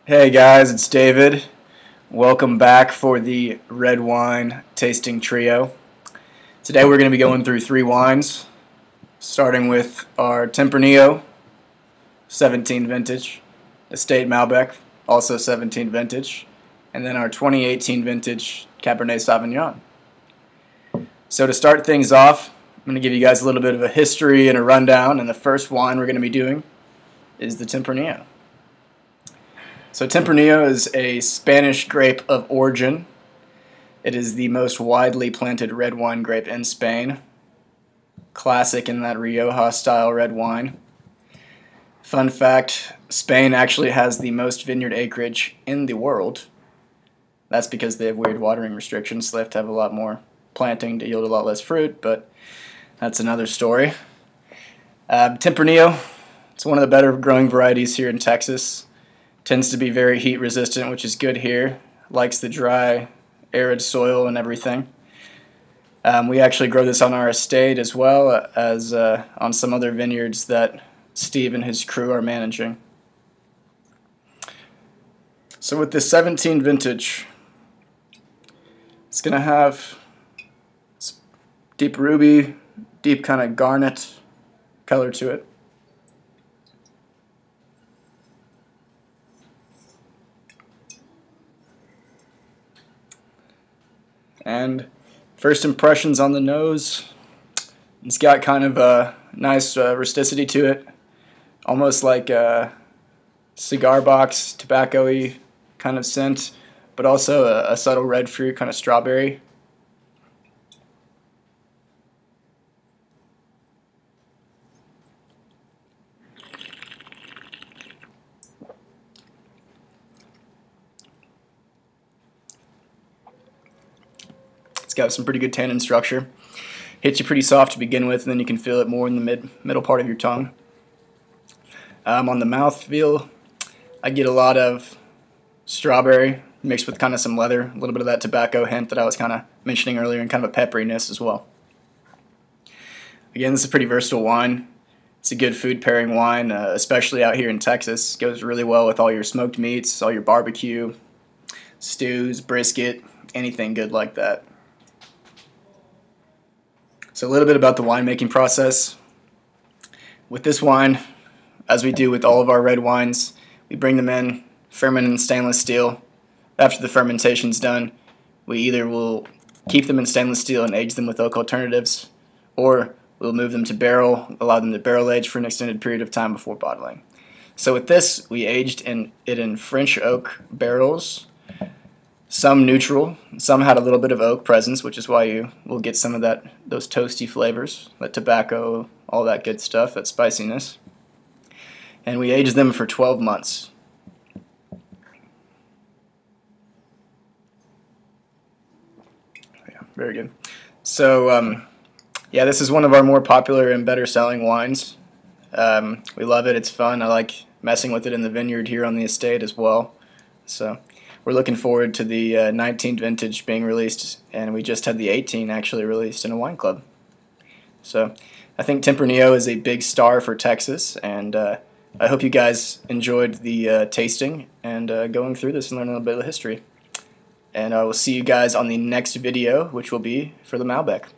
Hey guys, it's David. Welcome back for the red wine tasting trio. Today we're going to be going through three wines, starting with our Tempranillo 17 vintage, Estate Malbec, also 17 vintage, and then our 2018 vintage Cabernet Sauvignon. So to start things off, I'm going to give you guys a little bit of a history and a rundown, and the first wine we're going to be doing is the Tempranillo. So Tempranillo is a Spanish grape of origin. It is the most widely planted red wine grape in Spain. Classic in that Rioja style red wine. Fun fact, Spain actually has the most vineyard acreage in the world. That's because they have weird watering restrictions, so they have to have a lot more planting to yield a lot less fruit, but that's another story. Tempranillo, it's one of the better growing varieties here in Texas. Tends to be very heat resistant, which is good here. Likes the dry, arid soil and everything. We actually grow this on our estate as well as on some other vineyards that Steve and his crew are managing. So with this 17 vintage, it's going to have deep ruby, deep kind of garnet color to it. And first impressions on the nose, it's got kind of a nice rusticity to it, almost like a cigar box, tobacco-y kind of scent, but also a subtle red fruit, kind of strawberry. It's got some pretty good tannin structure. Hits you pretty soft to begin with, and then you can feel it more in the middle part of your tongue. On the mouthfeel, I get a lot of strawberry mixed with kind of some leather, a little bit of that tobacco hint that I was kind of mentioning earlier, and kind of a pepperiness as well. Again, this is a pretty versatile wine. It's a good food pairing wine, especially out here in Texas. It goes really well with all your smoked meats, all your barbecue, stews, brisket, anything good like that. So a little bit about the winemaking process. With this wine, as we do with all of our red wines, we bring them in, ferment in stainless steel. After the fermentation's done, we either will keep them in stainless steel and age them with oak alternatives, or we'll move them to barrel, allow them to barrel age for an extended period of time before bottling. So with this, we aged it in French oak barrels, some neutral, some had a little bit of oak presence, which is why you will get some of those toasty flavors, that tobacco, all that good stuff, that spiciness. And we aged them for 12 months. Yeah, very good. So, yeah, this is one of our more popular and better selling wines. We love it. It's fun. I like messing with it in the vineyard here on the estate as well. So we're looking forward to the 19 vintage being released, and we just had the 18 actually released in a wine club. So I think Tempranillo is a big star for Texas, and I hope you guys enjoyed the tasting and going through this and learning a little bit of the history. And I will see you guys on the next video, which will be for the Malbec.